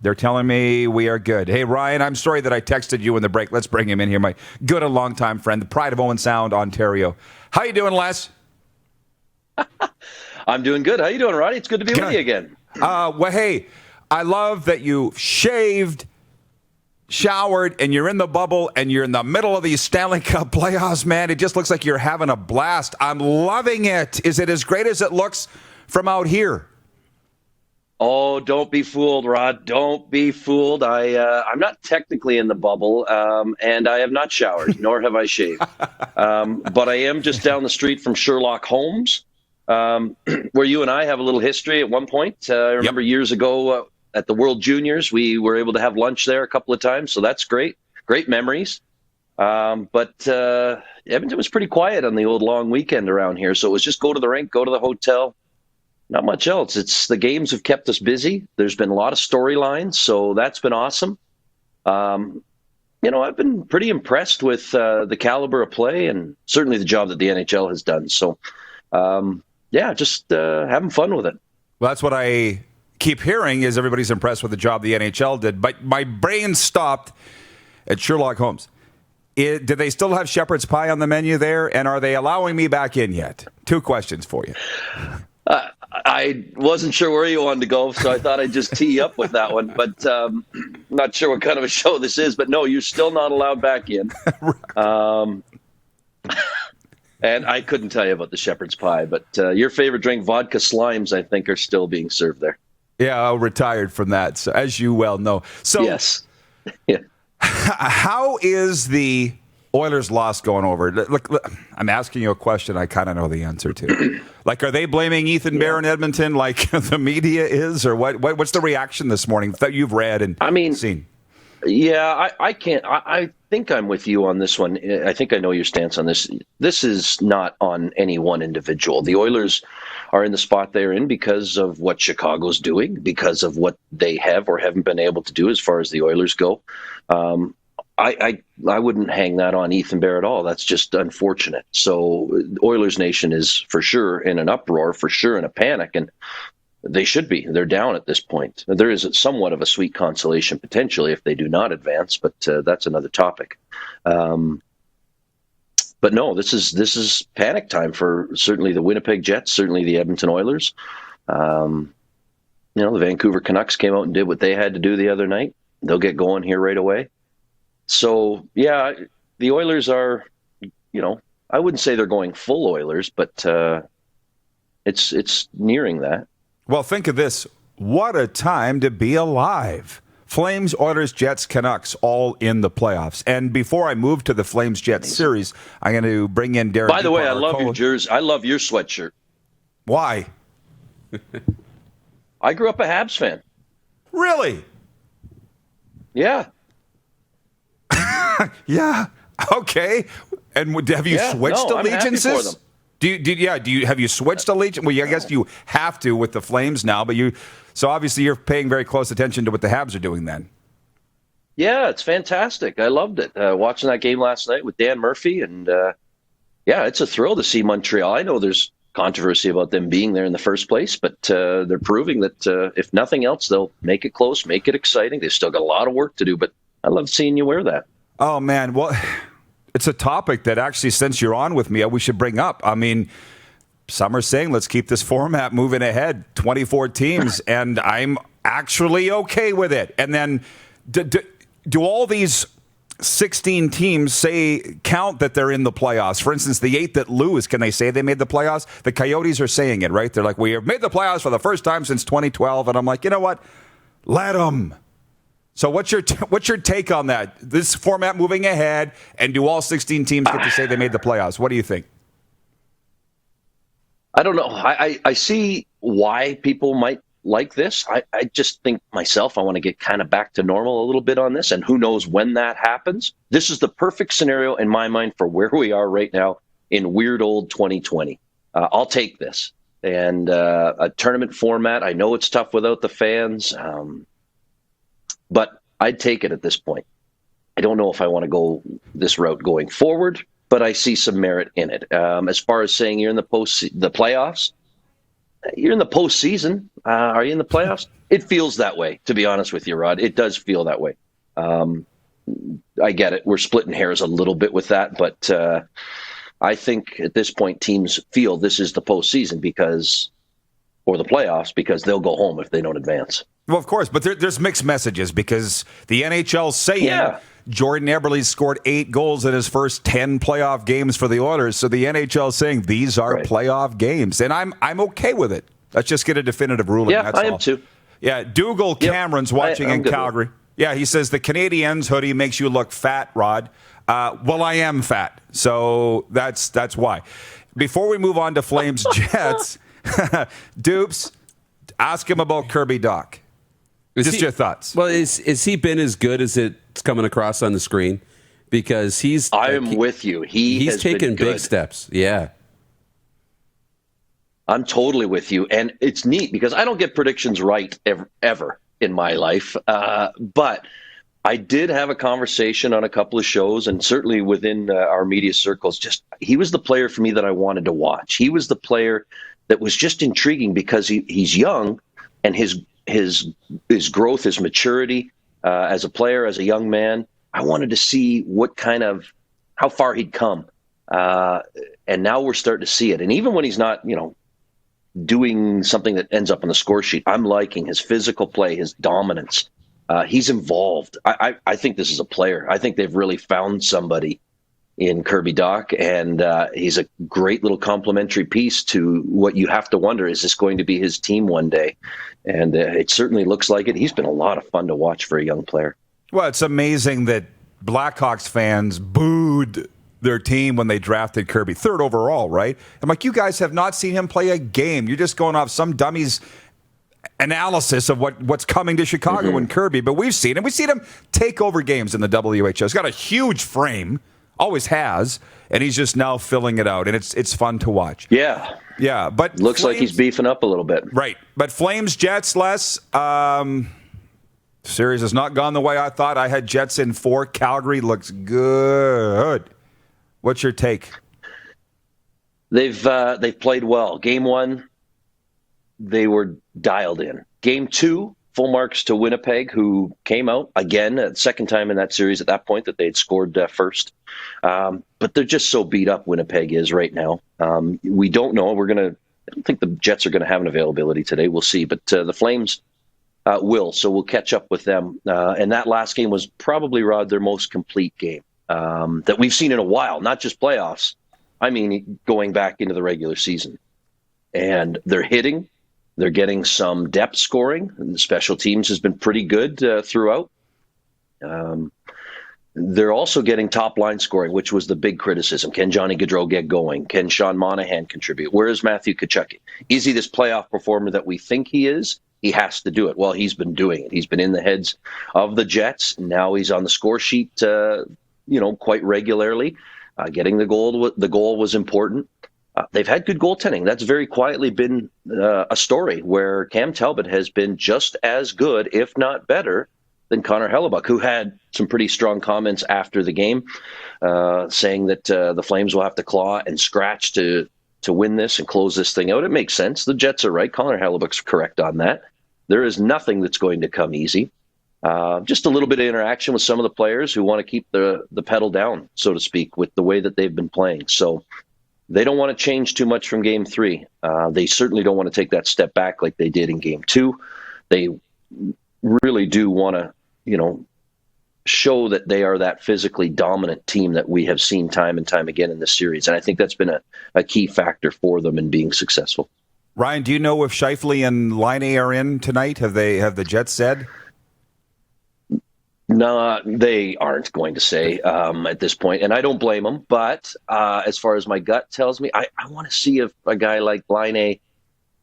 They're telling me we are good. Hey, Ryan, I'm sorry that I texted you in the break. Let's bring him in here, my good and longtime friend, the pride of Owen Sound, Ontario. How you doing, Les? I'm doing good. How you doing, Roddy? It's good to be with you again. Well, hey, I love that you shaved, showered, and you're in the bubble, and you're in the middle of these Stanley Cup playoffs, man. It just looks like you're having a blast. I'm loving it. Is it as great as it looks from out here? Oh, don't be fooled, Rod. Don't be fooled. I'm not technically in the bubble, and I have not showered, nor have I shaved. But I am just down the street from Sherlock Holmes, where you and I have a little history at one point. I remember years ago at the World Juniors, we were able to have lunch there a couple of times, so that's great. Great memories. But Edmonton was pretty quiet on the old long weekend around here, so it was just go to the rink, go to the hotel. Not much else. It's the games have kept us busy. There's been a lot of storylines, so that's been awesome. I've been pretty impressed with the caliber of play and certainly the job that the NHL has done. So, just having fun with it. Well, that's what I keep hearing is everybody's impressed with the job the NHL did. But my brain stopped at Sherlock Holmes. Do they still have shepherd's pie on the menu there? And are they allowing me back in yet? 2 questions for you. I wasn't sure where you wanted to go, so I thought I'd just tee you up with that one. But not sure what kind of a show this is. But no, you're still not allowed back in. And I couldn't tell you about the shepherd's pie. But your favorite drink, vodka slimes, I think, are still being served there. Yeah, I retired from that, so, as you well know. So, yes. Yeah. How is the Oilers loss going over? Look, I'm asking you a question I kind of know the answer to. Like, are they blaming Ethan Bear in Edmonton like the media is? Or what's the reaction this morning that you've read and seen? Yeah, I can't. I think I'm with you on this one. I think I know your stance on this. This is not on any one individual. The Oilers are in the spot they're in because of what Chicago's doing, because of what they have or haven't been able to do as far as the Oilers go. I wouldn't hang that on Ethan Bear at all. That's just unfortunate. So Oilers Nation is for sure in an uproar, for sure in a panic, and they should be. They're down at this point. There is somewhat of a sweet consolation potentially if they do not advance, but that's another topic. But no, this is panic time for certainly the Winnipeg Jets, certainly the Edmonton Oilers. The Vancouver Canucks came out and did what they had to do the other night. They'll get going here right away. So, yeah, the Oilers are, I wouldn't say they're going full Oilers, but it's nearing that. Well, think of this. What a time to be alive. Flames, Oilers, Jets, Canucks, all in the playoffs. And before I move to the Flames-Jets series, I'm going to bring in Derek. By the way, I love your jersey. I love your sweatshirt. Why? I grew up a Habs fan. Really? Yeah. Yeah. Okay. And have you switched allegiances? Have you switched allegiance? Well, I guess you have to with the Flames now, but so obviously you're paying very close attention to what the Habs are doing then. Yeah, it's fantastic. I loved it. Watching that game last night with Dan Murphy, and it's a thrill to see Montreal. I know there's controversy about them being there in the first place, but they're proving that if nothing else, they'll make it close, make it exciting. They've still got a lot of work to do, but I love seeing you wear that. Oh, man. Well, it's a topic that actually, since you're on with me, we should bring up. I mean, some are saying let's keep this format moving ahead, 24 teams, and I'm actually okay with it. And then do all these 16 teams count that they're in the playoffs? For instance, the 8 that lose, can they say they made the playoffs? The Coyotes are saying it, right? They're like, we have made the playoffs for the first time since 2012. And I'm like, you know what? Let them. So what's your take on that? This format moving ahead, and do all 16 teams get to say they made the playoffs? What do you think? I don't know. I see why people might like this. I just think myself, I want to get kind of back to normal a little bit on this, and who knows when that happens. This is the perfect scenario in my mind for where we are right now in weird old 2020. I'll take this. And a tournament format, I know it's tough without the fans, but I'd take it at this point. I don't know if I want to go this route going forward, but I see some merit in it. As far as saying you're in the playoffs, you're in the postseason. Are you in the playoffs? It feels that way, to be honest with you, Rod. It does feel that way. I get it. We're splitting hairs a little bit with that, but I think at this point teams feel this is the postseason or the playoffs because they'll go home if they don't advance. Well, of course, but there's mixed messages because the NHL's saying Jordan Eberle's scored 8 goals in his first 10 playoff games for the Oilers. So the NHL's saying these are playoff games, and I'm okay with it. Let's just get a definitive ruling. Yeah, that's I all. am too. Yeah, Dougal Cameron's watching in Calgary. Yeah, he says the Canadiens hoodie makes you look fat, Rod. Well, I am fat, so that's why. Before we move on to Flames Jets, Dupes, ask him about Kirby Dach. Your thoughts. Well, is he been as good as it's coming across on the screen? Because I am with you. He's taken big steps. Yeah. I'm totally with you. And it's neat because I don't get predictions right ever in my life. But I did have a conversation on a couple of shows and certainly within our media circles. He was the player for me that I wanted to watch. He was the player that was just intriguing because he's young and his growth, his maturity as a player, as a young man. I wanted to see how far he'd come. And now we're starting to see it. And even when he's not, doing something that ends up on the score sheet, I'm liking his physical play, his dominance. He's involved. I think this is a player. I think they've really found somebody in Kirby Dach, and he's a great little complementary piece to what you have to wonder, is this going to be his team one day? And it certainly looks like it. He's been a lot of fun to watch for a young player. Well, it's amazing that Blackhawks fans booed their team when they drafted Kirby, 3rd overall, right? I'm like, you guys have not seen him play a game. You're just going off some dummy's analysis of what's coming to Chicago and Kirby, but we've seen him. We've seen him take over games in the WHL. He's got a huge frame, always has, and he's just now filling it out, and it's fun to watch. Yeah. Yeah, but looks like he's beefing up a little bit. Right. But Flames, Jets, Les, series has not gone the way I thought. I had Jets in 4. Calgary looks good. What's your take? They've played well. Game 1, they were dialed in. Game 2, full marks to Winnipeg, who came out again, second time in that series at that point that they had scored first. But they're just so beat up, Winnipeg is right now. We don't know. I don't think the Jets are going to have an availability today. We'll see. But the Flames will, so we'll catch up with them. And that last game was probably, Rod, their most complete game that we've seen in a while, not just playoffs. I mean, going back into the regular season. And they're hitting. They're getting some depth scoring. And the special teams has been pretty good throughout. They're also getting top-line scoring, which was the big criticism. Can Johnny Gaudreau get going? Can Sean Monahan contribute? Where is Matthewchuk? Is he this playoff performer that we think he is? He has to do it. Well, he's been doing it. He's been in the heads of the Jets. Now he's on the score sheet, quite regularly. Getting the goal was important. They've had good goaltending. That's very quietly been a story where Cam Talbot has been just as good, if not better, than Connor Hellebuck, who had some pretty strong comments after the game, saying that the Flames will have to claw and scratch to win this and close this thing out. It makes sense. The Jets are right. Connor Hellebuck's correct on that. There is nothing that's going to come easy. Just a little bit of interaction with some of the players who want to keep the pedal down, so to speak, with the way that they've been playing. So they don't want to change too much from Game 3. They certainly don't want to take that step back like they did in Game 2. They really do want to, show that they are that physically dominant team that we have seen time and time again in this series. And I think that's been a key factor for them in being successful. Ryan, do you know if Scheifele and Laine are in tonight? Have the Jets said? No, they aren't going to say at this point, and I don't blame them. But as far as my gut tells me, I want to see if a guy like Laine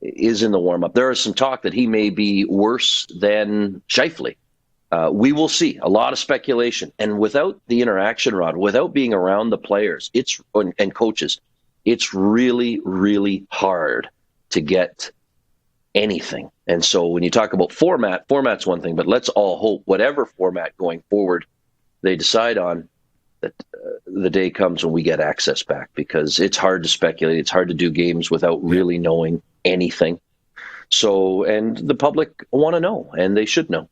is in the warm-up. There is some talk that he may be worse than Scheifele. We will see. A lot of speculation. And without the interaction, Rod, without being around the players and coaches, it's really, really hard to get anything. And so when you talk about format's one thing, but let's all hope whatever format going forward they decide on, that the day comes when we get access back, because it's hard to speculate. It's hard to do games without really knowing anything. So, and the public want to know, and they should know.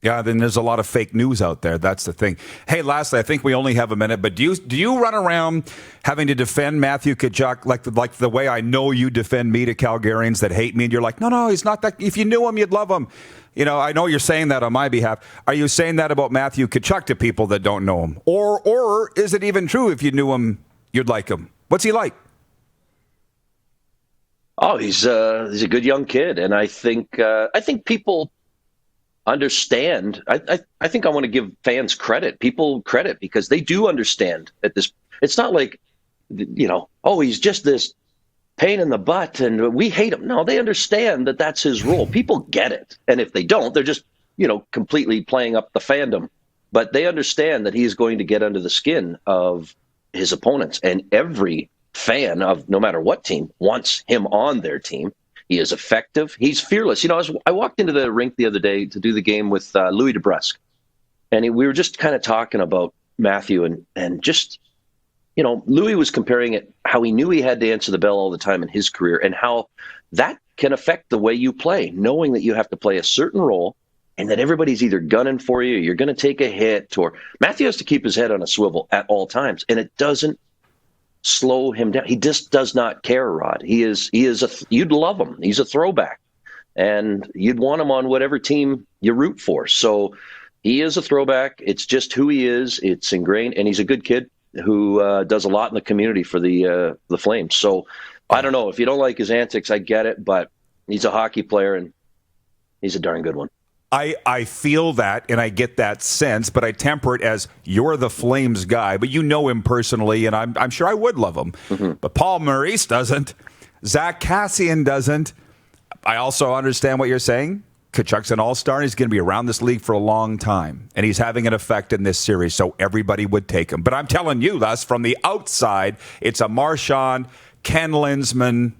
Yeah, then there's a lot of fake news out there. That's the thing. Hey, lastly, I think we only have a minute, but do you run around having to defend Matthewchuk like the way I know you defend me to Calgarians that hate me, and you're like, no, he's not that. If you knew him, you'd love him. I know you're saying that on my behalf. Are you saying that about Matthewchuk to people that don't know him, or is it even true? If you knew him, you'd like him. What's he like? Oh, he's a good young kid, and I think people understand. I think I want to give fans credit, people credit, because they do understand at this. It's not like, he's just this pain in the butt and we hate him. No, they understand that that's his role. People get it. And if they don't, they're just, completely playing up the fandom. But they understand that he's going to get under the skin of his opponents. And every fan of no matter what team wants him on their team. He is effective. He's fearless. I walked into the rink the other day to do the game with Louis DeBrusque, and we were just kind of talking about Matthew and just, Louis was comparing it, how he knew he had to answer the bell all the time in his career and how that can affect the way you play, knowing that you have to play a certain role and that everybody's either gunning for you, you're going to take a hit, or Matthew has to keep his head on a swivel at all times, and it doesn't slow him down. He just does not care, Rod. You'd love him. He's a throwback, and you'd want him on whatever team you root for. So he is a throwback. It's just who he is. It's ingrained, and he's a good kid who does a lot in the community for the Flames. So I don't know if you don't like his antics. I get it, but he's a hockey player, and he's a darn good one. I feel that, and I get that sense, but I temper it as you're the Flames guy, but you know him personally, and I'm sure I would love him. Mm-hmm. But Paul Maurice doesn't. Zach Kassian doesn't. I also understand what you're saying. Tkachuk's an all-star, and he's going to be around this league for a long time, and he's having an effect in this series, so everybody would take him. But I'm telling you, Les, from the outside, it's a Marchand, Ken Linsman,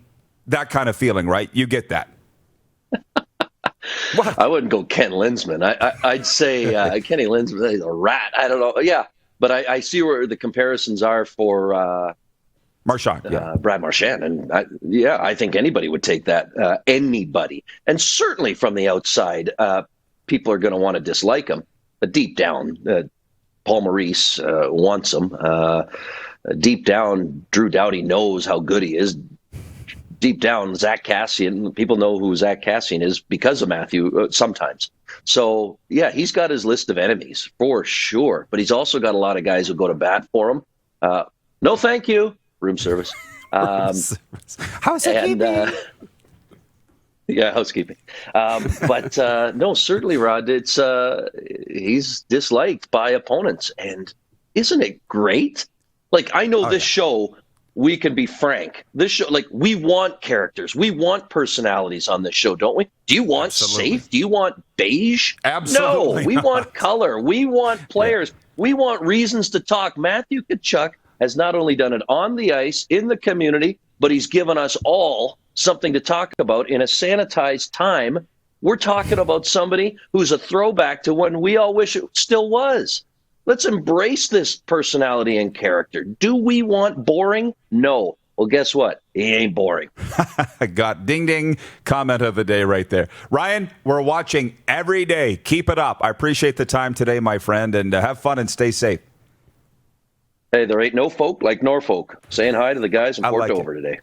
that kind of feeling, right? You get that. What? I wouldn't go Ken Linsman. I'd say Kenny Linsman is a rat. I don't know. Yeah, but I see where the comparisons are for Marchand, Brad Marchand. And I think anybody would take that. Anybody. And certainly from the outside, people are going to want to dislike him. But deep down, Paul Maurice wants him. Deep down, Drew Doughty knows how good he is. Deep down, Zach Kassian, people know who Zach Kassian is because of Matthew sometimes. So, yeah, he's got his list of enemies for sure. But he's also got a lot of guys who go to bat for him. No, thank you. Room service. Housekeeping. Housekeeping. But no, certainly, Rod, he's disliked by opponents. And isn't it great? Like, I know this show, we can be frank. This show, we want characters. We want personalities on this show, don't we? Do you want safe? Do you want beige? Absolutely. No, we want color. We want players. Yeah. We want reasons to talk. Matthew Tkachuk has not only done it on the ice, in the community, but he's given us all something to talk about in a sanitized time. We're talking about somebody who's a throwback to when we all wish it still was. Let's embrace this personality and character. Do we want boring? No. Well, guess what? He ain't boring. Got ding ding comment of the day right there. Ryan, we're watching every day. Keep it up. I appreciate the time today, my friend, and have fun and stay safe. Hey, there ain't no folk like Norfolk. Saying hi to the guys in Port Dover today.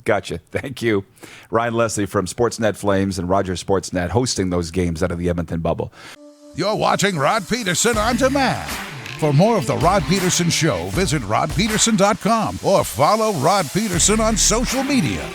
Gotcha. Thank you. Ryan Leslie from Sportsnet Flames and Rogers Sportsnet hosting those games out of the Edmonton Bubble. You're watching Rod Pedersen On Demand. For more of The Rod Pedersen Show, visit rodpedersen.com or follow Rod Pedersen on social media.